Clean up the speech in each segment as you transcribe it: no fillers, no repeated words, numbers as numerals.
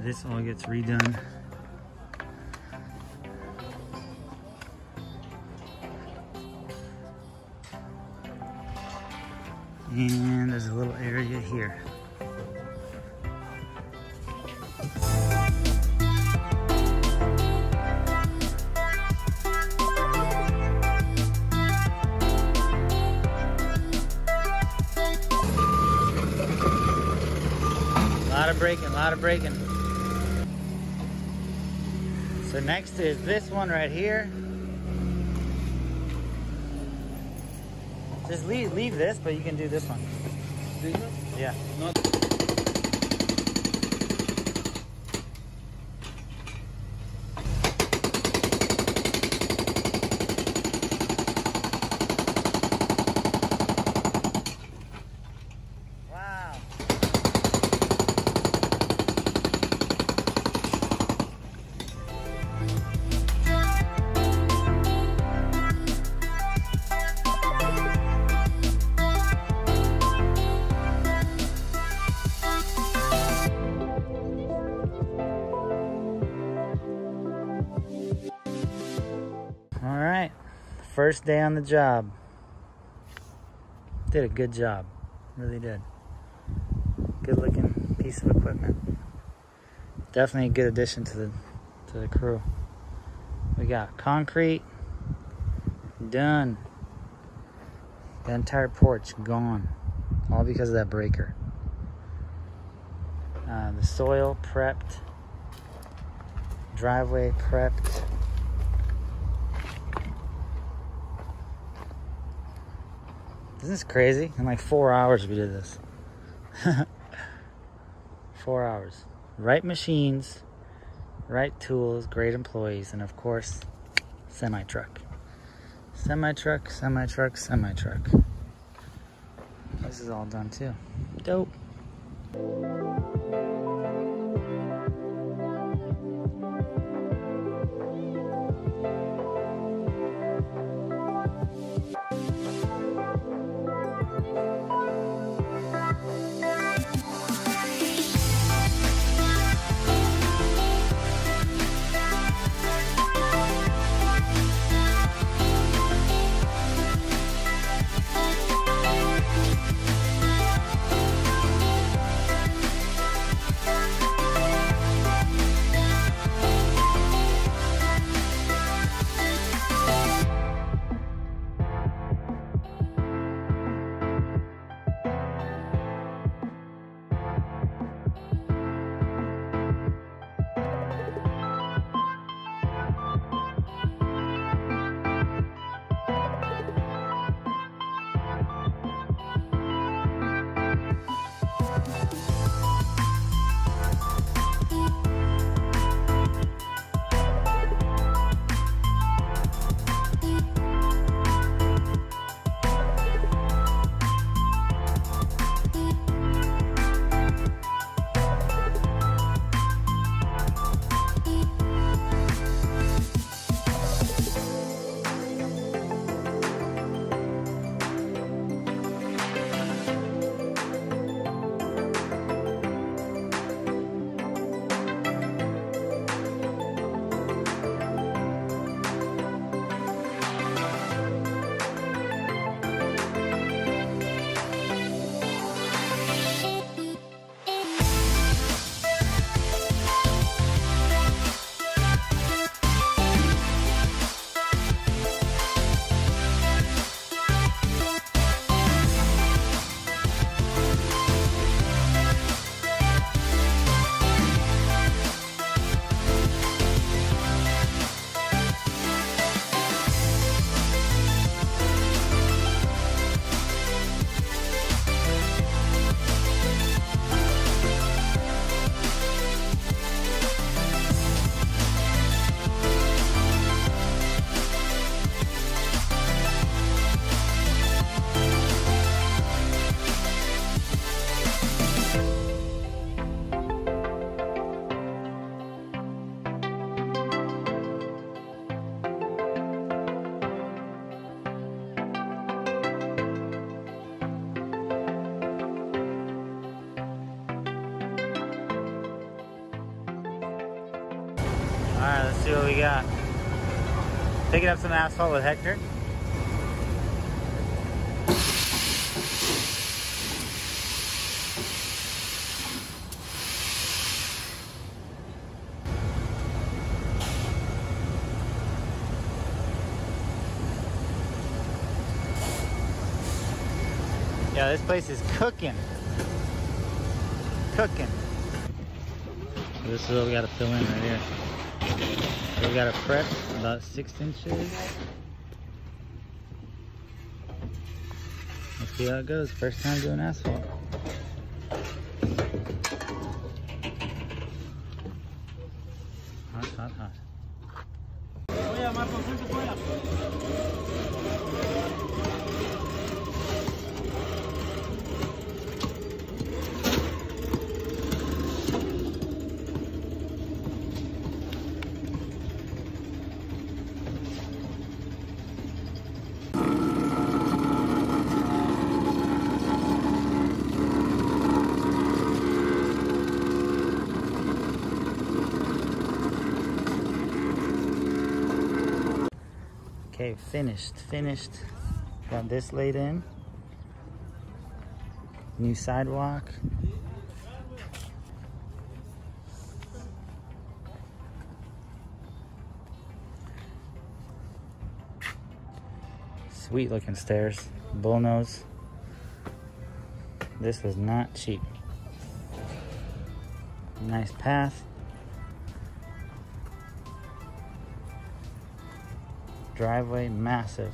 this all gets redone. And there's a little area here. A lot of braking. So next is this one right here. Just leave this, but you can do this one. This one? Yeah. Not. Alright, first day on the job. Did a good job, really did. Good looking piece of equipment. Definitely a good addition to the crew. We got concrete done. The entire porch gone, all because of that breaker. The soil prepped, driveway prepped. Isn't this crazy? In like 4 hours we did this. 4 hours. Right machines, right tools, great employees, and of course, semi-truck. Semi-truck, semi-truck, semi-truck. This is all done too. Dope. Let's see what we got. Picking up some asphalt with Hector. Yeah, this place is cooking. Cooking. This is what we gotta fill in right here. So we got a prep about 6 inches. Let's see how it goes. First time doing asphalt. Hot, hot, hot. Okay, finished. Got this laid in. New sidewalk. Sweet looking stairs, bullnose. This was not cheap. Nice path. Driveway, massive.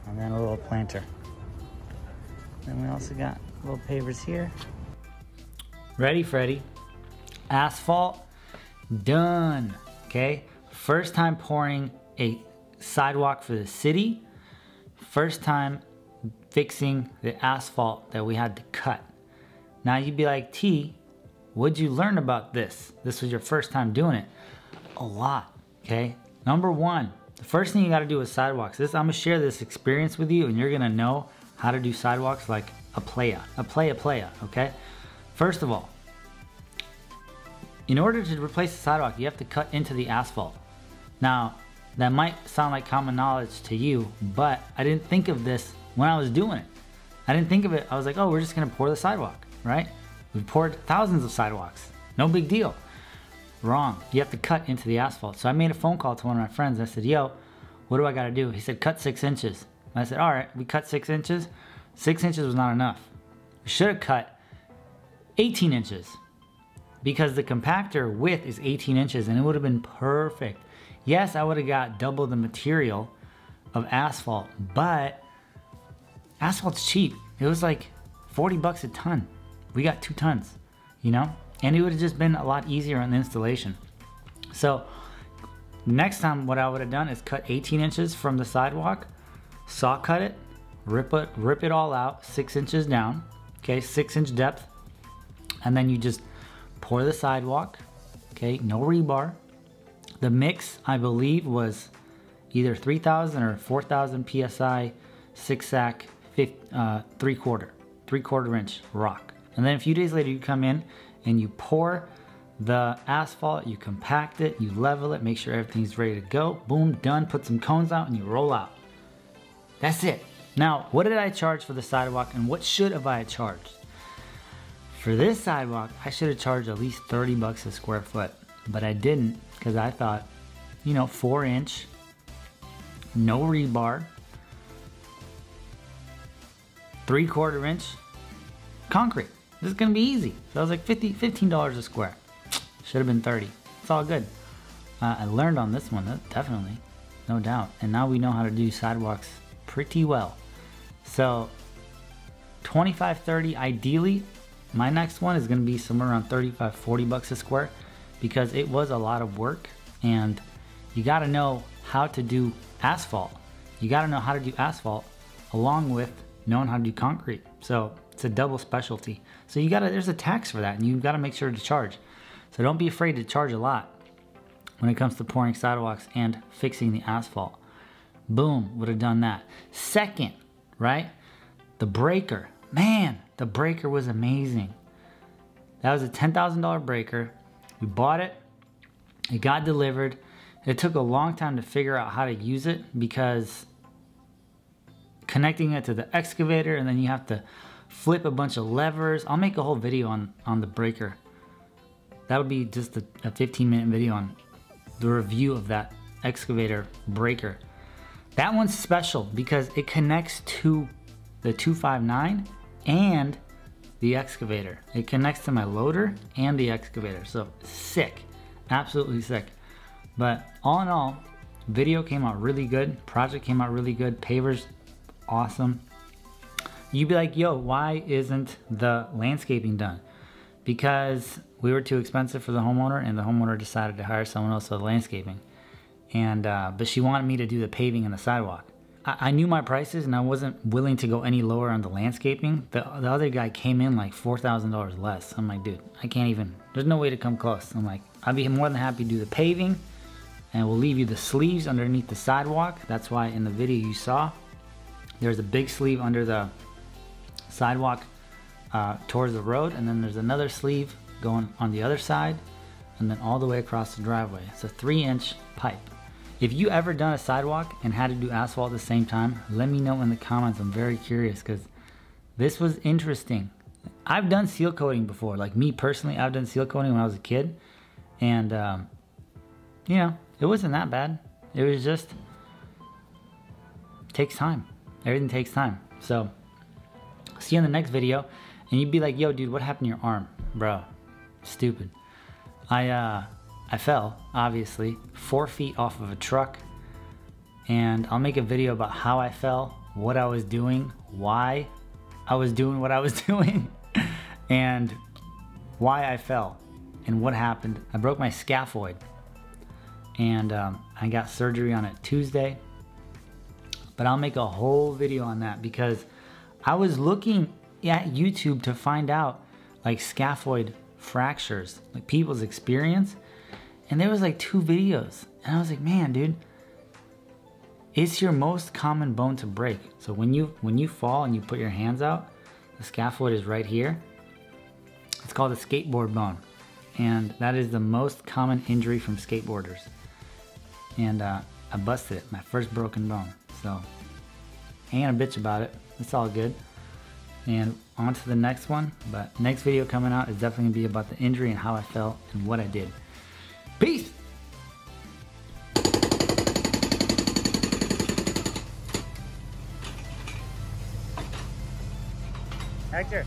And then a little planter. Then we also got little pavers here. Ready, Freddy? Asphalt, done. Okay, first time pouring a sidewalk for the city. First time fixing the asphalt that we had to cut. Now you'd be like, T, what'd you learn about this? This was your first time doing it. A lot, okay? Number one, the first thing you gotta do with sidewalks, I'm gonna share this experience with you and you're gonna know how to do sidewalks like a playa, okay? First of all, in order to replace the sidewalk, you have to cut into the asphalt. Now, that might sound like common knowledge to you, but I didn't think of this when I was doing it. I didn't think of it, I was like, oh, we're just gonna pour the sidewalk, right? We've poured thousands of sidewalks, no big deal. Wrong, you have to cut into the asphalt. So I made a phone call to one of my friends. I said, yo, what do I gotta do? He said, cut 6 inches. I said, all right, we cut 6 inches. 6 inches was not enough. We should have cut 18 inches because the compactor width is 18 inches and it would have been perfect. Yes, I would have got double the material of asphalt, but asphalt's cheap. It was like 40 bucks a ton. We got 2 tons, you know? And it would have just been a lot easier on the installation. So next time what I would have done is cut 18 inches from the sidewalk, saw cut it, rip it all out, 6 inches down, okay, 6-inch depth. And then you just pour the sidewalk, okay, no rebar. The mix, I believe, was either 3,000 or 4,000 PSI, 6-sack, 3/4 inch rock. And then a few days later you come in and you pour the asphalt, you compact it, you level it, make sure everything's ready to go. Boom, done, put some cones out and you roll out. That's it. Now, what did I charge for the sidewalk and what should have I charged? For this sidewalk, I should have charged at least 30 bucks a square foot, but I didn't because I thought, you know, 4-inch, no rebar, 3/4 inch concrete. This is gonna be easy. So I was like $15 a square. Should have been 30. It's all good. I learned on this one, definitely, no doubt. And now we know how to do sidewalks pretty well. So 25, 30 ideally. My next one is gonna be somewhere around 35, 40 bucks a square because it was a lot of work and you gotta know how to do asphalt. You gotta know how to do asphalt along with knowing how to do concrete. So it's a double specialty. So there's a tax for that and you gotta make sure to charge. So don't be afraid to charge a lot when it comes to pouring sidewalks and fixing the asphalt. Boom, would have done that. Second, right? The breaker. Man, the breaker was amazing. That was a $10,000 breaker. We bought it. It got delivered. It took a long time to figure out how to use it because connecting it to the excavator and then you have to flip a bunch of levers. I'll make a whole video on the breaker. That would be just a 15-minute video on the review of that excavator breaker. That one's special because it connects to the 259 and the excavator. It connects to my loader and the excavator. So sick, absolutely sick. But all in all, video came out really good. Project came out really good. Pavers, awesome. You'd be like, yo, why isn't the landscaping done? Because we were too expensive for the homeowner and the homeowner decided to hire someone else for the landscaping. And but she wanted me to do the paving and the sidewalk. I knew my prices and I wasn't willing to go any lower on the landscaping. The other guy came in like $4,000 less. I'm like, dude, I can't even, there's no way to come close. I'm like, I'd be more than happy to do the paving and we'll leave you the sleeves underneath the sidewalk. That's why in the video you saw, there's a big sleeve under the sidewalk towards the road, and then there's another sleeve going on the other side and then all the way across the driveway. It's a 3-inch pipe. If you ever done a sidewalk and had to do asphalt at the same time, let me know in the comments. I'm very curious because this was interesting. I've done seal coating before. Like me personally, I've done seal coating when I was a kid. And, you know, it wasn't that bad. It was just, takes time. Everything takes time. So, see you in the next video. And you'd be like, yo, dude, what happened to your arm? Bro, stupid. I fell, obviously, 4 feet off of a truck, and I'll make a video about how I fell, what I was doing, why I was doing what I was doing, and why I fell, and what happened. I broke my scaphoid, and I got surgery on it Tuesday, but I'll make a whole video on that because I was looking at YouTube to find out like scaphoid fractures, like people's experience. And there was like 2 videos. And I was like, man, dude, it's your most common bone to break. So when you fall and you put your hands out, the scaphoid is right here. It's called the skateboard bone. And that is the most common injury from skateboarders. And I busted it, my first broken bone. So I ain't a bitch about it. It's all good. And on to the next one. But next video coming out is definitely gonna be about the injury and how I felt and what I did. Peace! Hector.